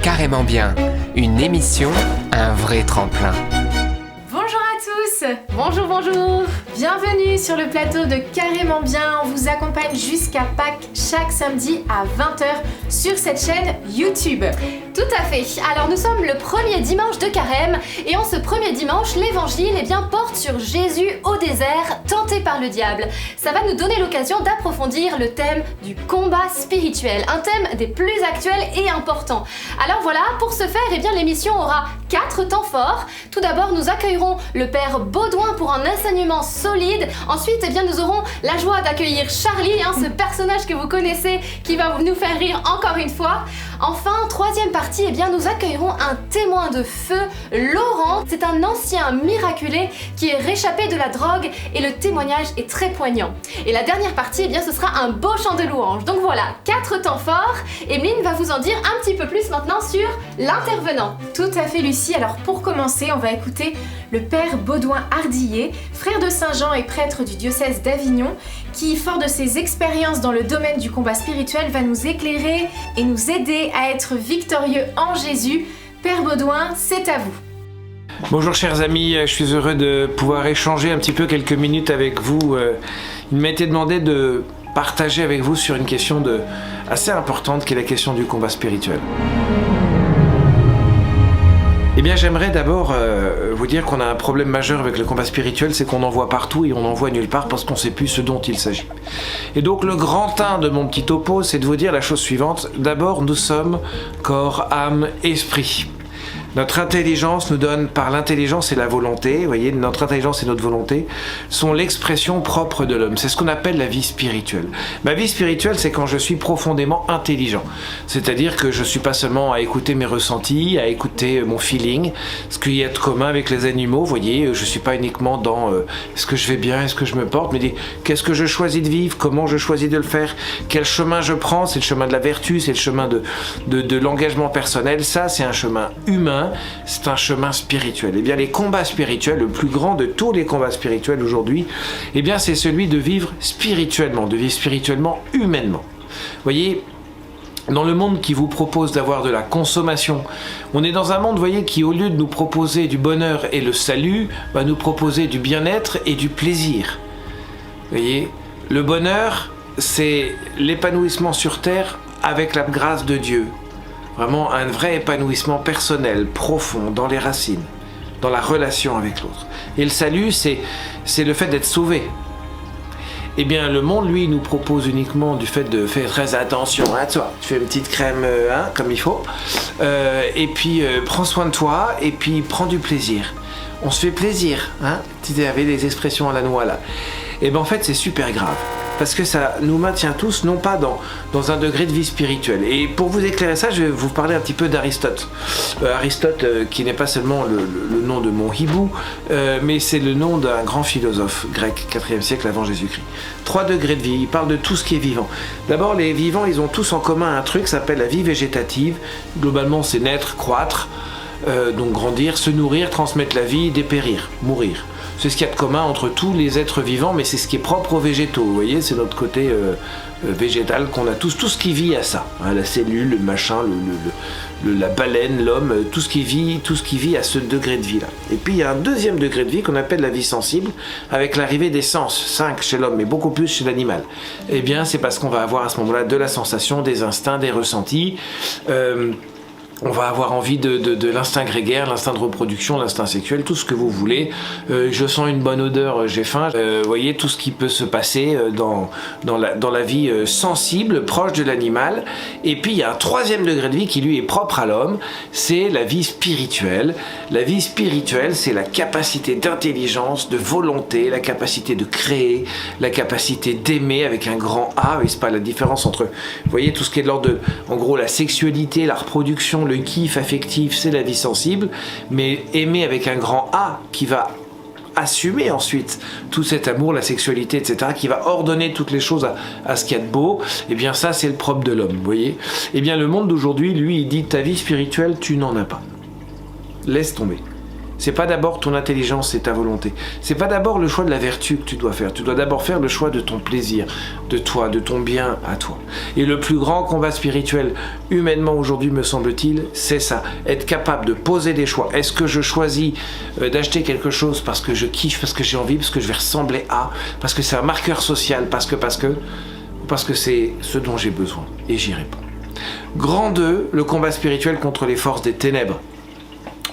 Carrément bien, une émission, un vrai tremplin. Bonjour à tous. Bonjour. Bienvenue sur le plateau de Carrément bien. On vous accompagne jusqu'à Pâques chaque samedi à 20h sur cette chaîne YouTube. Tout à fait. Alors nous sommes le premier dimanche de Carême et en ce premier dimanche, l'évangile porte sur Jésus au désert, tenté par le diable. Ça va nous donner l'occasion d'approfondir le thème du combat spirituel, un thème des plus actuels et importants. Alors voilà, pour ce faire, l'émission aura 4 temps forts. Tout d'abord, nous accueillerons le Père Baudouin pour un enseignement solide. Ensuite, nous aurons la joie d'accueillir Charlie, ce personnage que vous connaissez qui va nous faire rire encore une fois. Enfin, troisième partie, nous accueillerons un témoin de feu, Laurent. C'est un ancien miraculé qui est réchappé de la drogue et le témoignage est très poignant. Et la dernière partie, ce sera un beau chant de louange. Donc voilà, 4 temps forts. Emeline va vous en dire un petit peu plus maintenant sur l'intervenant. Tout à fait, Lucie. Alors pour commencer, on va écouter le Père Baudouin Ardillet, frère de Saint-Jean et prêtre du diocèse d'Avignon, qui, fort de ses expériences dans le domaine du combat spirituel, va nous éclairer et nous aider à être victorieux en Jésus. Père Baudouin, c'est à vous. Bonjour chers amis, je suis heureux de pouvoir échanger un petit peu quelques minutes avec vous. Il m'a été demandé de partager avec vous sur une question assez importante qui est la question du combat spirituel. J'aimerais d'abord vous dire qu'on a un problème majeur avec le combat spirituel, c'est qu'on en voit partout et on n'en voit nulle part parce qu'on ne sait plus ce dont il s'agit. Et donc le grand 1 de mon petit topo, c'est de vous dire la chose suivante. D'abord, nous sommes corps, âme, esprit. Notre intelligence nous donne, par l'intelligence et la volonté, vous voyez, notre intelligence et notre volonté sont l'expression propre de l'homme. C'est ce qu'on appelle la vie spirituelle. Ma vie spirituelle, c'est quand je suis profondément intelligent. C'est-à-dire que je ne suis pas seulement à écouter mes ressentis, à écouter mon feeling, ce qu'il y a de commun avec les animaux, vous voyez, je ne suis pas uniquement dans est-ce que je vais bien, est-ce que je me porte, mais qu'est-ce que je choisis de vivre, comment je choisis de le faire, quel chemin je prends, c'est le chemin de la vertu, c'est le chemin de l'engagement personnel, ça c'est un chemin humain. C'est un chemin spirituel. Les combats spirituels, le plus grand de tous les combats spirituels aujourd'hui, c'est celui de vivre spirituellement humainement. Vous voyez, dans le monde qui vous propose d'avoir de la consommation, on est dans un monde, qui au lieu de nous proposer du bonheur et le salut, va nous proposer du bien-être et du plaisir. Vous voyez, le bonheur, c'est l'épanouissement sur terre avec la grâce de Dieu. Vraiment un vrai épanouissement personnel, profond, dans les racines, dans la relation avec l'autre. Et le salut, c'est le fait d'être sauvé. Le monde, lui, nous propose uniquement du fait de faire très attention à toi. Tu fais une petite crème comme il faut, prends soin de toi, et puis prends du plaisir. On se fait plaisir, tu avais des expressions à la noix là. En fait, c'est super grave. Parce que ça nous maintient tous, non pas dans un degré de vie spirituelle. Et pour vous éclairer ça, je vais vous parler un petit peu d'Aristote. Aristote, qui n'est pas seulement le nom de mon hibou, mais c'est le nom d'un grand philosophe grec, 4e siècle avant Jésus-Christ. 3 degrés de vie, il parle de tout ce qui est vivant. D'abord, les vivants, ils ont tous en commun un truc qui s'appelle la vie végétative. Globalement, c'est naître, croître, donc grandir, se nourrir, transmettre la vie, dépérir, mourir. C'est ce qu'il y a de commun entre tous les êtres vivants, mais c'est ce qui est propre aux végétaux. Vous voyez, c'est notre côté végétal qu'on a tous, tout ce qui vit à ça. La cellule, le machin, la baleine, l'homme, tout ce qui vit à ce degré de vie-là. Et puis il y a un deuxième degré de vie qu'on appelle la vie sensible, avec l'arrivée des sens, 5 chez l'homme, mais beaucoup plus chez l'animal. C'est parce qu'on va avoir à ce moment-là de la sensation, des instincts, des ressentis. On va avoir envie de l'instinct grégaire, l'instinct de reproduction, l'instinct sexuel, tout ce que vous voulez. Je sens une bonne odeur, j'ai faim. Vous voyez, tout ce qui peut se passer dans la vie sensible, proche de l'animal. Et puis, il y a un 3e degré de vie qui, lui, est propre à l'homme. C'est la vie spirituelle. La vie spirituelle, c'est la capacité d'intelligence, de volonté, la capacité de créer, la capacité d'aimer avec un grand A. C'est pas la différence entre, vous voyez, tout ce qui est de l'ordre de, en gros, la sexualité, la reproduction, le kiff affectif, c'est la vie sensible, mais aimer avec un grand A qui va assumer ensuite tout cet amour, la sexualité, etc., qui va ordonner toutes les choses à ce qu'il y a de beau, ça c'est le propre de l'homme, vous voyez. Le monde d'aujourd'hui, lui, il dit ta vie spirituelle, tu n'en as pas. Laisse tomber. C'est pas d'abord ton intelligence et ta volonté. C'est pas d'abord le choix de la vertu que tu dois faire. Tu dois d'abord faire le choix de ton plaisir, de toi, de ton bien à toi. Et le plus grand combat spirituel, humainement aujourd'hui, me semble-t-il, c'est ça. Être capable de poser des choix. Est-ce que je choisis d'acheter quelque chose parce que je kiffe, parce que j'ai envie, parce que je vais ressembler à, parce que c'est un marqueur social, parce que c'est ce dont j'ai besoin. Et j'y réponds. Grand 2, le combat spirituel contre les forces des ténèbres.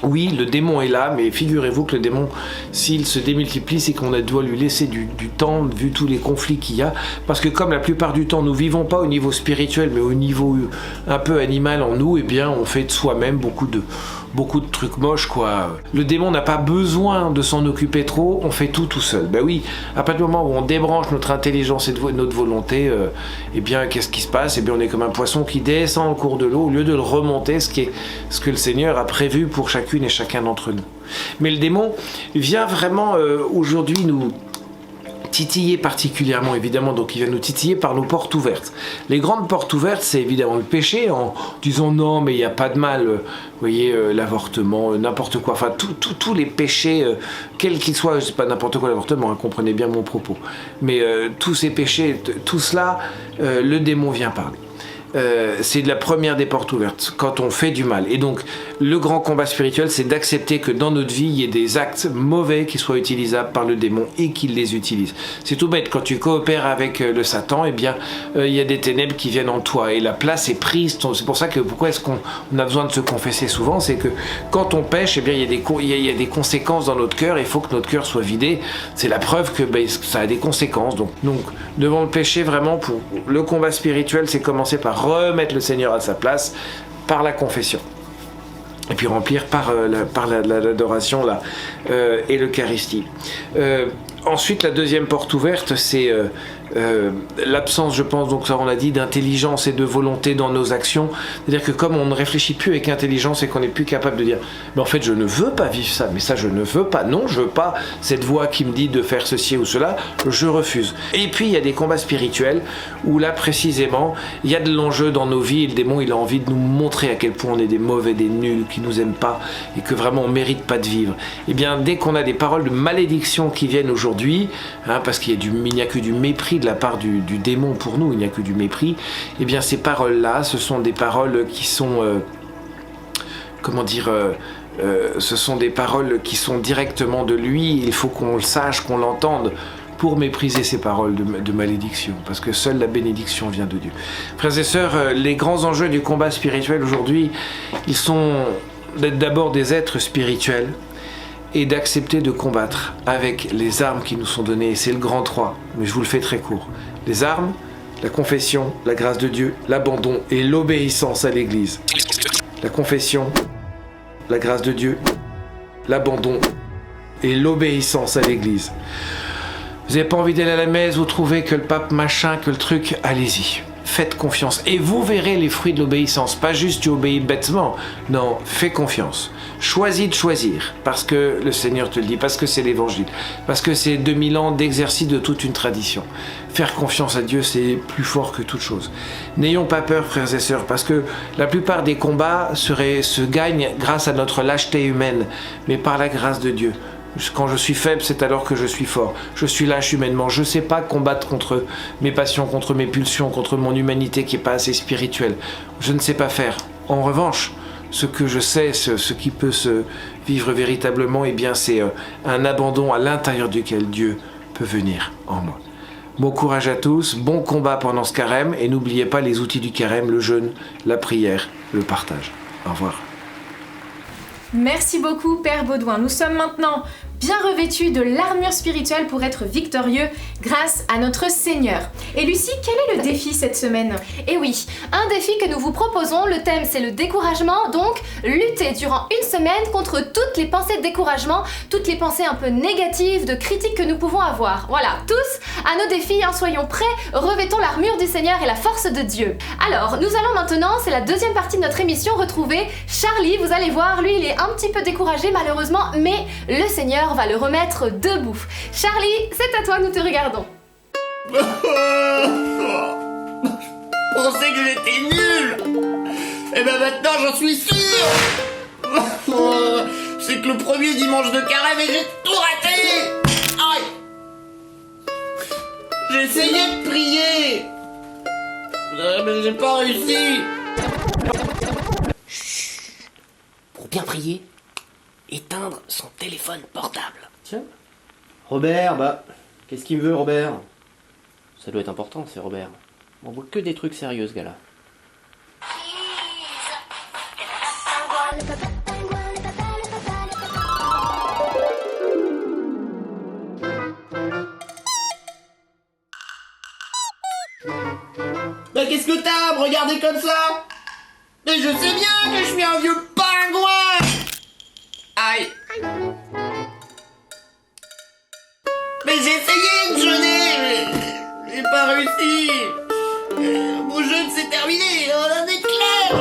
Oui, le démon est là, mais figurez-vous que le démon, s'il se démultiplie, c'est qu'on doit lui laisser du temps, vu tous les conflits qu'il y a. Parce que comme la plupart du temps, nous vivons pas au niveau spirituel, mais au niveau un peu animal en nous, eh bien, on fait de soi-même beaucoup de trucs moches, quoi. Le démon n'a pas besoin de s'en occuper trop, on fait tout seul. Ben oui, à partir du moment où on débranche notre intelligence et notre volonté, eh bien, qu'est-ce qui se passe ? Eh bien, on est comme un poisson qui descend au cours de l'eau, au lieu de le remonter, ce que le Seigneur a prévu pour chacune et chacun d'entre nous. Mais le démon vient vraiment aujourd'hui nous titiller particulièrement, évidemment, donc il vient nous titiller par nos portes ouvertes. Les grandes portes ouvertes, c'est évidemment le péché, en disant non, mais il n'y a pas de mal, vous voyez, l'avortement, n'importe quoi, enfin, tous les péchés, quels qu'ils soient, c'est pas n'importe quoi l'avortement, hein, comprenez bien mon propos, mais tous ces péchés, tout cela, le démon vient parler. C'est de la première des portes ouvertes, quand on fait du mal. Et donc, le grand combat spirituel, c'est d'accepter que dans notre vie, il y ait des actes mauvais qui soient utilisables par le démon et qu'il les utilise. C'est tout bête, quand tu coopères avec le Satan, eh bien, il y a des ténèbres qui viennent en toi et la place est prise. C'est pour ça que, pourquoi est-ce qu'on a besoin de se confesser souvent ? C'est que quand on pêche, eh bien, il y a des conséquences dans notre cœur, il faut que notre cœur soit vidé. C'est la preuve que ça a des conséquences. Donc, devant le péché, vraiment, pour le combat spirituel, c'est commencer par remettre le Seigneur à sa place par la confession et puis remplir par l'adoration et l'Eucharistie. Ensuite, la deuxième porte ouverte, c'est l'absence, je pense, donc ça on l'a dit, d'intelligence et de volonté dans nos actions. C'est-à-dire que comme on ne réfléchit plus avec intelligence et qu'on n'est plus capable de dire mais en fait je ne veux pas vivre ça, mais ça je ne veux pas, non je veux pas cette voix qui me dit de faire ceci ou cela, je refuse. Et puis il y a des combats spirituels où là précisément il y a de l'enjeu dans nos vies et le démon il a envie de nous montrer à quel point on est des mauvais, des nuls, qui nous aiment pas et que vraiment on mérite pas de vivre. Et bien dès qu'on a des paroles de malédiction qui viennent aujourd'hui, parce qu'il n'y a que du mépris de la part du démon pour nous, il n'y a que du mépris, et bien ces paroles-là, ce sont des paroles qui sont, ce sont des paroles qui sont directement de lui, il faut qu'on le sache, qu'on l'entende, pour mépriser ces paroles de malédiction, parce que seule la bénédiction vient de Dieu. Frères et sœurs, les grands enjeux du combat spirituel aujourd'hui, ils sont d'être d'abord des êtres spirituels, et d'accepter de combattre avec les armes qui nous sont données. Et c'est le grand 3, mais je vous le fais très court. Les armes, la confession, la grâce de Dieu, l'abandon et l'obéissance à l'Église. La confession, la grâce de Dieu, l'abandon et l'obéissance à l'Église. Vous n'avez pas envie d'aller à la messe, vous trouvez que le pape machin, que le truc, allez-y. Faites confiance et vous verrez les fruits de l'obéissance. Pas juste tu obéis bêtement, non, fais confiance. Choisis de choisir, parce que le Seigneur te le dit, parce que c'est l'évangile, parce que c'est 2000 ans d'exercice de toute une tradition. Faire confiance à Dieu, c'est plus fort que toute chose. N'ayons pas peur, frères et sœurs, parce que la plupart des combats se gagnent grâce à notre lâcheté humaine, mais par la grâce de Dieu. Quand je suis faible, c'est alors que je suis fort. Je suis lâche humainement. Je ne sais pas combattre contre mes passions, contre mes pulsions, contre mon humanité qui n'est pas assez spirituelle. Je ne sais pas faire. En revanche, ce que je sais, ce qui peut se vivre véritablement, eh bien, c'est un abandon à l'intérieur duquel Dieu peut venir en moi. Bon courage à tous, bon combat pendant ce carême, et n'oubliez pas les outils du carême, le jeûne, la prière, le partage. Au revoir. Merci beaucoup Père Baudouin. Nous sommes maintenant bien revêtus de l'armure spirituelle pour être victorieux grâce à notre Seigneur. Et Lucie, quel est le défi cette semaine ? Eh oui, un défi que nous vous proposons, le thème c'est le découragement, donc lutter durant une semaine contre toutes les pensées de découragement, toutes les pensées un peu négatives, de critiques que nous pouvons avoir. Voilà, tous à nos défis, soyons prêts, revêtons l'armure du Seigneur et la force de Dieu. Alors, nous allons maintenant, c'est la deuxième partie de notre émission, retrouver Charlie. Vous allez voir, lui il est un petit peu découragé malheureusement, mais le Seigneur va le remettre debout. Charlie, c'est à toi, nous te regardons. Je pensais que j'étais nul. Et ben maintenant j'en suis sûr. c'est que le premier dimanche de carême et j'ai tout raté. Aïe. J'ai essayé de prier, mais j'ai pas réussi. Pour bien prier, éteindre son téléphone portable. Tiens. Robert, qu'est-ce qu'il me veut, Robert? Ça doit être important, c'est Robert. On voit que des trucs sérieux, ce gars-là. Bah qu'est-ce que t'as à me regarder comme ça? Mais je sais bien que je suis un vieux pingouin. Aïe. Mais j'ai essayé de jeûner, mais j'ai pas réussi. Mon jeûne c'est terminé, on en est clair.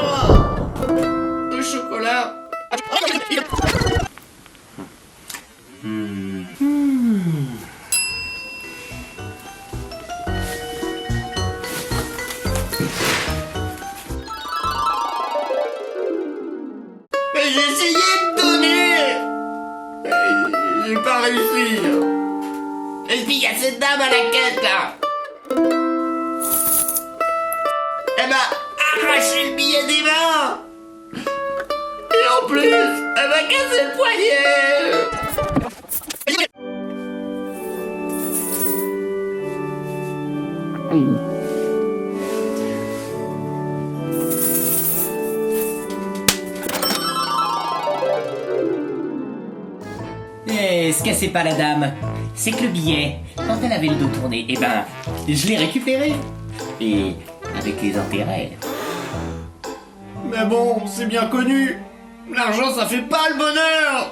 Le chocolat. Mais j'ai essayé de donner. J'ai pas réussi. Et puis il y a cette dame à la quête là. Elle m'a arraché le billet des mains. Et en plus, elle m'a cassé le poignet. Et ce qu'elle pas la dame, c'est que le billet, quand elle avait le dos tourné, je l'ai récupéré. Et avec les intérêts. Mais bon, c'est bien connu. L'argent, ça fait pas le bonheur.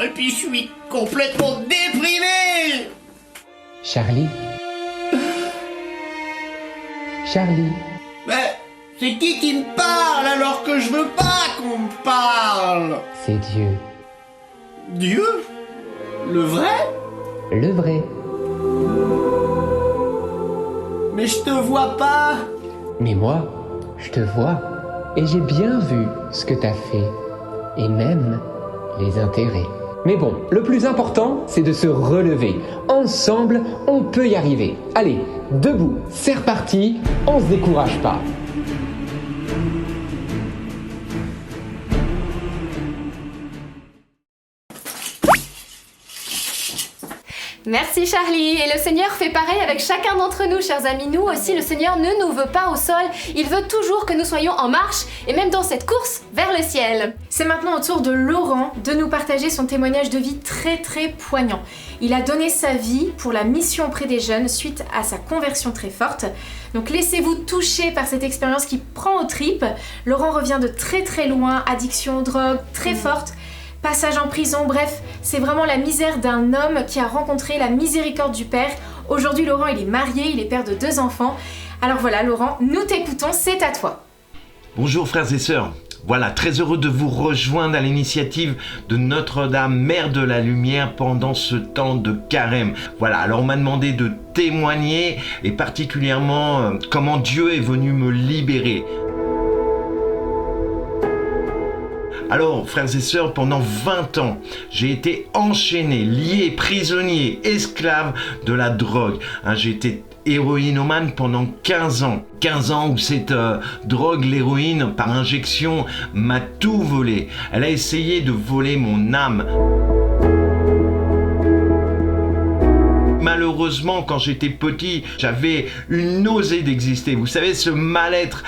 Et puis je suis complètement déprimé. Charlie. Charlie. Mais c'est qui me parle alors que je veux pas qu'on me parle? C'est Dieu. Dieu? Le vrai? Le vrai. Mais je te vois pas. Mais moi, je te vois. Et j'ai bien vu ce que t'as fait. Et même les intérêts. Mais bon, le plus important, c'est de se relever. Ensemble, on peut y arriver. Allez, debout, c'est reparti, on se décourage pas. Merci Charlie, et le Seigneur fait pareil avec chacun d'entre nous, chers amis. Nous aussi, le Seigneur ne nous veut pas au sol, il veut toujours que nous soyons en marche, et même dans cette course vers le ciel. C'est maintenant au tour de Laurent de nous partager son témoignage de vie très poignant. Il a donné sa vie pour la mission auprès des jeunes suite à sa conversion très forte. Donc laissez-vous toucher par cette expérience qui prend aux tripes. Laurent revient de très loin, addiction, drogue, très forte. Passage en prison, bref, c'est vraiment la misère d'un homme qui a rencontré la miséricorde du Père. Aujourd'hui, Laurent, il est marié, il est père de 2 enfants. Alors voilà, Laurent, nous t'écoutons, c'est à toi. Bonjour frères et sœurs. Voilà, très heureux de vous rejoindre à l'initiative de Notre-Dame, Mère de la Lumière, pendant ce temps de carême. Voilà, alors on m'a demandé de témoigner, et particulièrement comment Dieu est venu me libérer. Alors, frères et sœurs, pendant 20 ans, j'ai été enchaîné, lié, prisonnier, esclave de la drogue. J'ai été héroïnomane pendant 15 ans. 15 ans où cette drogue, l'héroïne, par injection, m'a tout volé. Elle a essayé de voler mon âme. Malheureusement, quand j'étais petit, j'avais une nausée d'exister. Vous savez, ce mal-être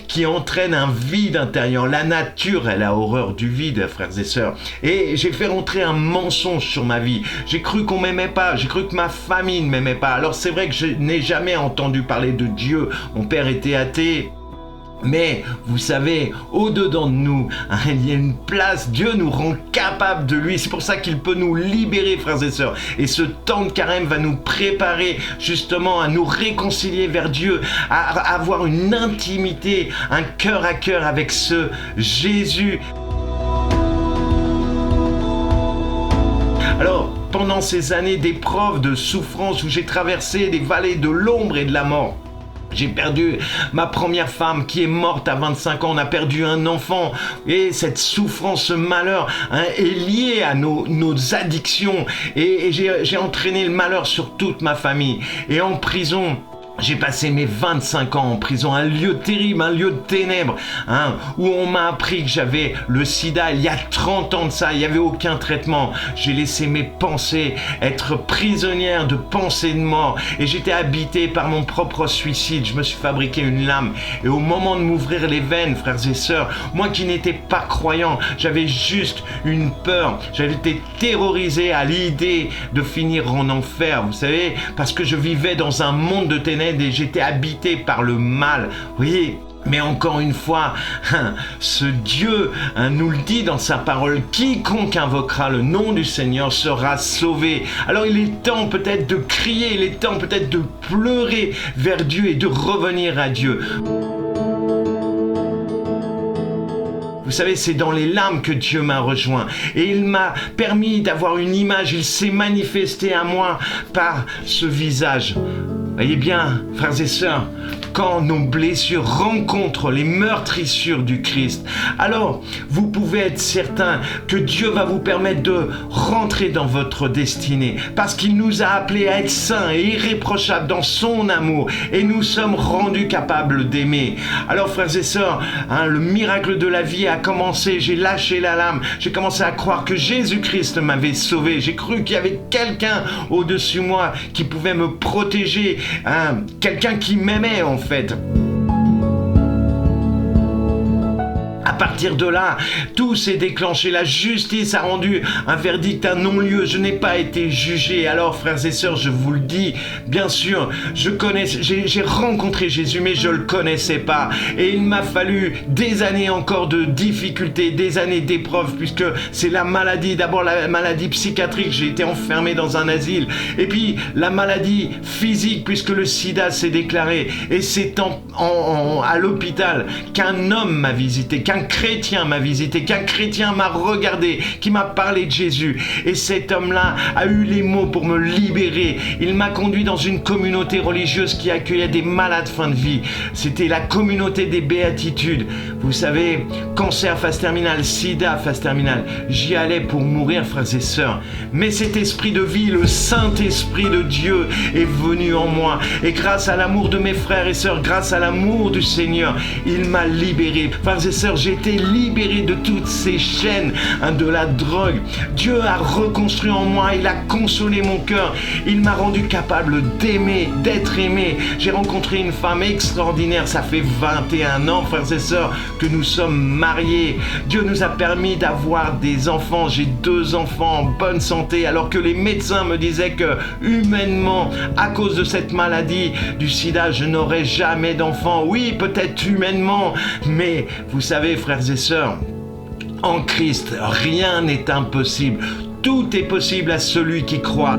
qui entraîne un vide intérieur. La nature, elle a horreur du vide, frères et sœurs. Et j'ai fait rentrer un mensonge sur ma vie. J'ai cru qu'on m'aimait pas. J'ai cru que ma famille ne m'aimait pas. Alors c'est vrai que je n'ai jamais entendu parler de Dieu. Mon père était athée. Mais, vous savez, au-dedans de nous, il y a une place. Dieu nous rend capables de lui. C'est pour ça qu'il peut nous libérer, frères et sœurs. Et ce temps de carême va nous préparer justement à nous réconcilier vers Dieu, à avoir une intimité, un cœur à cœur avec ce Jésus. Alors, pendant ces années d'épreuves, de souffrance, où j'ai traversé des vallées de l'ombre et de la mort, J'ai perdu ma première femme qui est morte à 25 ans. On a perdu un enfant. Et cette souffrance, ce malheur est lié à nos addictions. Et j'ai entraîné le malheur sur toute ma famille. Et en prison, j'ai passé mes 25 ans en prison, un lieu terrible, un lieu de ténèbres, où on m'a appris que j'avais le sida il y a 30 ans de ça, il n'y avait aucun traitement. J'ai laissé mes pensées être prisonnières de pensées de mort et j'étais habité par mon propre suicide. Je me suis fabriqué une lame et au moment de m'ouvrir les veines, frères et sœurs, moi qui n'étais pas croyant, j'avais juste une peur. J'avais été terrorisé à l'idée de finir en enfer, vous savez, parce que je vivais dans un monde de ténèbres et j'étais habité par le mal. Vous voyez, mais encore une fois, ce Dieu nous le dit dans sa parole, quiconque invoquera le nom du Seigneur sera sauvé. Alors il est temps peut-être de crier, il est temps peut-être de pleurer vers Dieu et de revenir à Dieu. Vous savez, c'est dans les larmes que Dieu m'a rejoint et il m'a permis d'avoir une image, il s'est manifesté à moi par ce visage. Voyez bien, frères et sœurs, quand nos blessures rencontrent les meurtrissures du Christ, alors vous pouvez être certain que Dieu va vous permettre de rentrer dans votre destinée parce qu'il nous a appelés à être saints et irréprochables dans son amour et nous sommes rendus capables d'aimer. Alors frères et sœurs, le miracle de la vie a commencé, j'ai lâché la lame, j'ai commencé à croire que Jésus-Christ m'avait sauvé, j'ai cru qu'il y avait quelqu'un au-dessus de moi qui pouvait me protéger, quelqu'un qui m'aimait en fait. À partir de là, tout s'est déclenché. La justice a rendu un verdict, un non-lieu. Je n'ai pas été jugé. Alors, frères et sœurs, je vous le dis, bien sûr, j'ai rencontré Jésus, mais je le connaissais pas. Et il m'a fallu des années encore de difficultés, des années d'épreuves, puisque c'est la maladie. D'abord, la maladie psychiatrique. J'ai été enfermé dans un asile. Et puis, la maladie physique, puisque le sida s'est déclaré. Et c'est à l'hôpital qu'un homme m'a visité, qu'un chrétien m'a visité, qu'un chrétien m'a regardé, qui m'a parlé de Jésus. Et cet homme-là a eu les mots pour me libérer. Il m'a conduit dans une communauté religieuse qui accueillait des malades fin de vie. C'était la communauté des béatitudes. Vous savez, cancer phase terminale, sida phase terminale. J'y allais pour mourir, frères et sœurs. Mais cet esprit de vie, le Saint-Esprit de Dieu est venu en moi. Et grâce à l'amour de mes frères et sœurs, grâce à l'amour du Seigneur, il m'a libéré. Frères et sœurs, j'ai été libéré de toutes ces chaînes, de la drogue. Dieu a reconstruit en moi, il a consolé mon cœur, il m'a rendu capable d'aimer, d'être aimé. J'ai rencontré une femme extraordinaire, ça fait 21 ans, frères et sœurs, que nous sommes mariés. Dieu nous a permis d'avoir des enfants, j'ai 2 enfants en bonne santé, alors que les médecins me disaient que humainement, à cause de cette maladie du sida, je n'aurais jamais d'enfants. Oui, peut-être humainement, mais vous savez, frères et sœurs, en Christ, rien n'est impossible. Tout est possible à celui qui croit.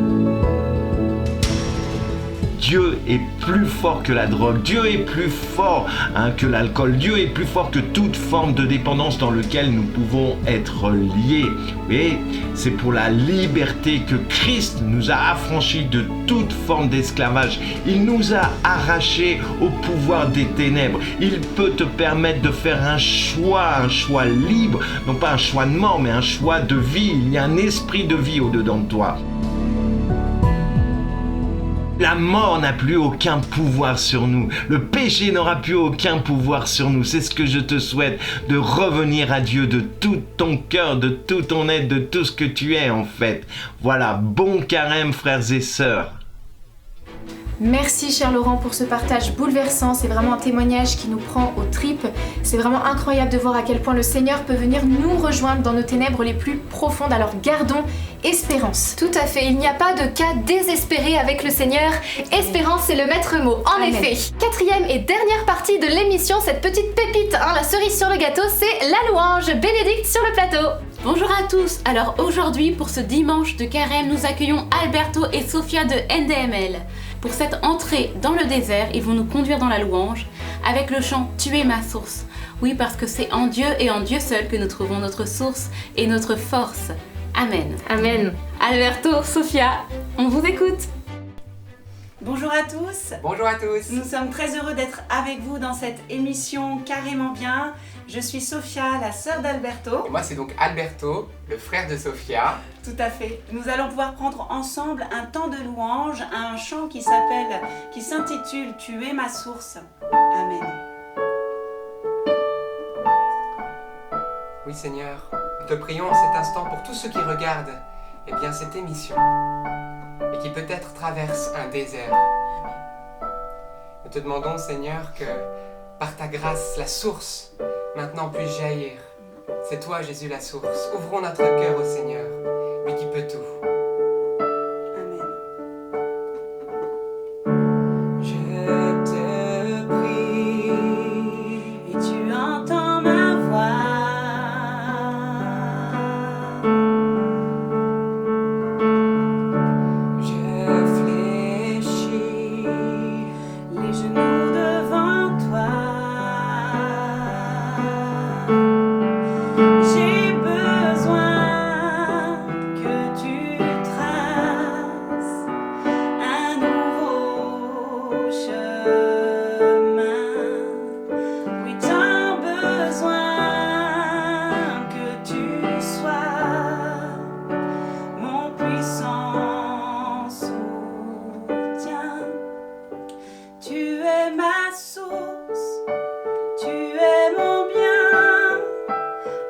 Dieu est plus fort que la drogue, Dieu est plus fort que l'alcool, Dieu est plus fort que toute forme de dépendance dans laquelle nous pouvons être liés. Et c'est pour la liberté que Christ nous a affranchis de toute forme d'esclavage. Il nous a arrachés au pouvoir des ténèbres. Il peut te permettre de faire un choix libre, non pas un choix de mort, mais un choix de vie. Il y a un esprit de vie au-dedans de toi. La mort n'a plus aucun pouvoir sur nous. Le péché n'aura plus aucun pouvoir sur nous. C'est ce que je te souhaite, de revenir à Dieu de tout ton cœur, de tout ton être, de tout ce que tu es en fait. Voilà, bon carême frères et sœurs. Merci cher Laurent pour ce partage bouleversant, c'est vraiment un témoignage qui nous prend aux tripes. C'est vraiment incroyable de voir à quel point le Seigneur peut venir nous rejoindre dans nos ténèbres les plus profondes, alors gardons espérance. Tout à fait, il n'y a pas de cas désespéré avec le Seigneur. Espérance, c'est le maître mot, en Amen. effet. 4e et dernière partie de l'émission, cette petite pépite, la cerise sur le gâteau, c'est la louange. Bénédicte sur le plateau. Bonjour à tous, alors aujourd'hui pour ce dimanche de carême nous accueillons Alberto et Sofia de NDML. Pour cette entrée dans le désert, ils vont nous conduire dans la louange avec le chant « Tu es ma source ». Oui, parce que c'est en Dieu et en Dieu seul que nous trouvons notre source et notre force. Amen. Amen. Alberto, Sofia, on vous écoute. Bonjour à tous. Bonjour à tous. Nous sommes très heureux d'être avec vous dans cette émission Carrément Bien. Je suis Sophia, la sœur d'Alberto. Et moi, c'est donc Alberto, le frère de Sophia. Tout à fait. Nous allons pouvoir prendre ensemble un temps de louange, un chant qui s'intitule Tu es ma source. Amen. Oui, Seigneur, nous te prions en cet instant pour tous ceux qui regardent cette émission et qui peut-être traversent un désert. Nous te demandons, Seigneur, que par ta grâce, la source maintenant puisse jaillir. C'est toi, Jésus, la source. Ouvrons notre cœur au Seigneur, lui qui peut tout. Amen. Je te prie, Et tu entends ma voix. Les genoux devant toi, j'ai besoin que tu traces un nouveau chemin. Oui, tant besoin que tu sois mon puissant soutien. Tu es ma source, tu es mon bien.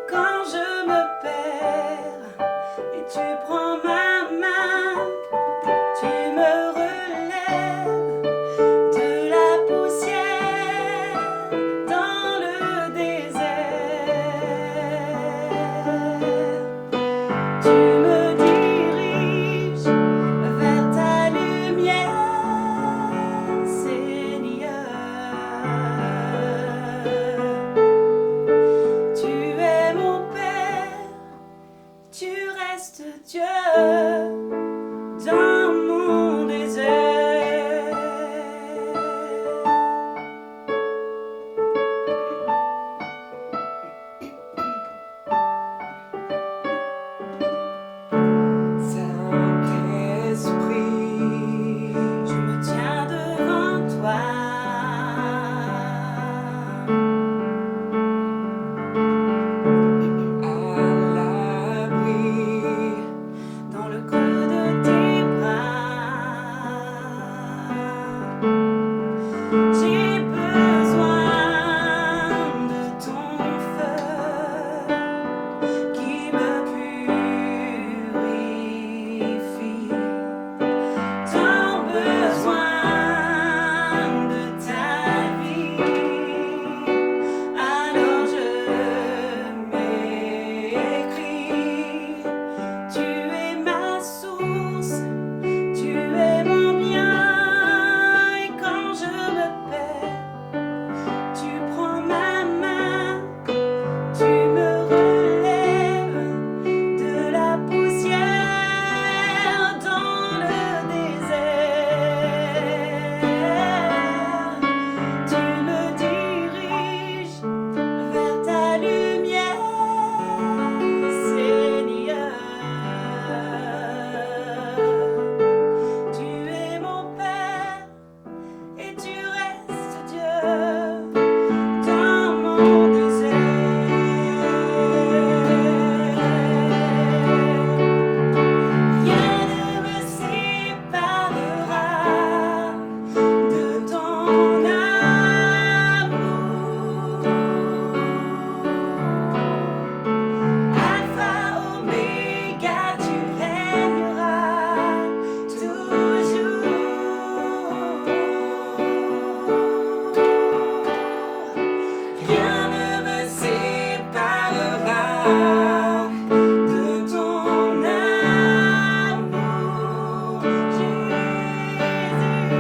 Quand je me perds et tu prends ma main, tu me relèves de la poussière dans le désert. Tu me diriges vers ta lumière. Tu es mon Père, tu restes Dieu dans mon désert. Saint-Esprit, Je me tiens devant toi. à l'abri. Dans le creux de tes bras, j'ai besoin de ton feu qui me purifie. Tant besoin de ta vie, alors je m'écris. Tu es ma source, tu es mon bien. Et quand je me perds, tu prends ma main, tu me relèves de la poussière dans le désert. Tu me diriges vers ta lumière, Seigneur. Tu es mon Père et tu restes Dieu dans mon désert. Rien ne me séparera de ton amour. Alpha, Oméga, tu régneras toujours. Rien ne me séparera de ton amour, Jésus.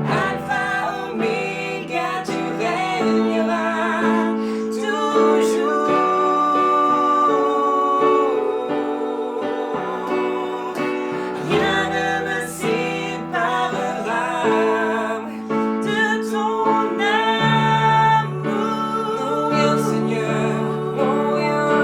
Alpha, Oméga, tu régneras toujours. Rien ne me séparera de ton amour. Non, rien, Seigneur, non, rien.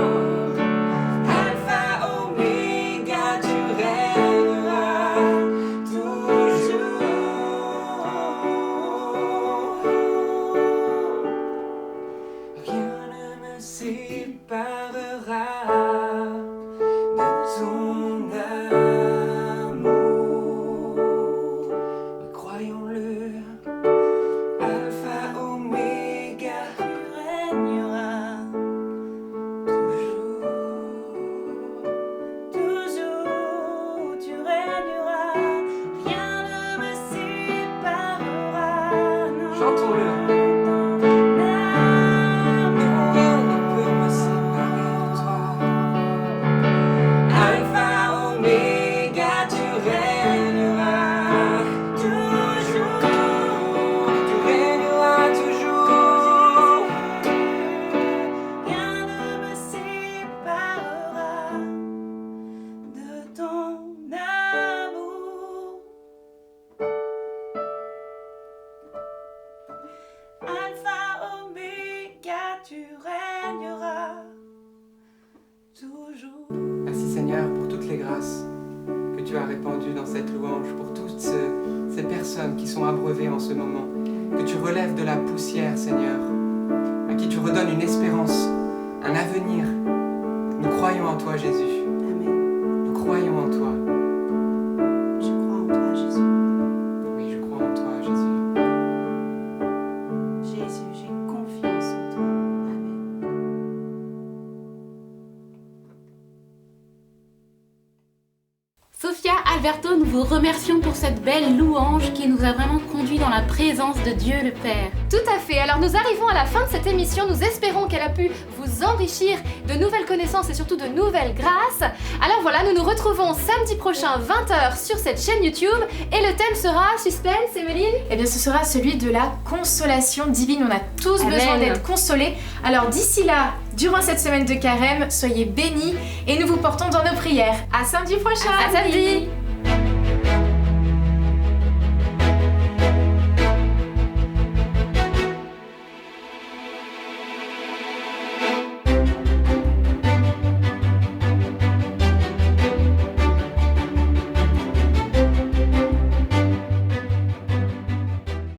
me séparera de ton amour? Croyons-le, Alpha, Oméga, tu régneras toujours, toujours, tu régneras, rien ne me séparera. Chantons-le. Merci Seigneur pour toutes les grâces que tu as répandues dans cette louange, pour toutes ces personnes qui sont abreuvées en ce moment, que tu relèves de la poussière Seigneur, à qui tu redonnes une espérance, un avenir. Nous croyons en toi Jésus. Amen. Nous croyons en toi. Je crois en toi, Jésus. Oui, je crois en toi Jésus. Jésus, j'ai confiance en toi. Amen. Sophia, Alberto, nous vous remercions pour cette belle louange qui nous a vraiment conduits dans la présence de Dieu le Père. Tout à fait, alors nous arrivons à la fin de cette émission, nous espérons qu'elle a pu vous enrichir de nouvelles connaissances et surtout de nouvelles grâces. Alors voilà, nous nous retrouvons samedi prochain 20h sur cette chaîne YouTube et le thème sera, suspense, Emeline? Eh bien ce sera celui de la consolation divine, on a tous Amen. besoin d'être consolés. Alors d'ici là, durant cette semaine de carême, soyez bénis et nous vous portons dans nos prières. À samedi prochain. À samedi.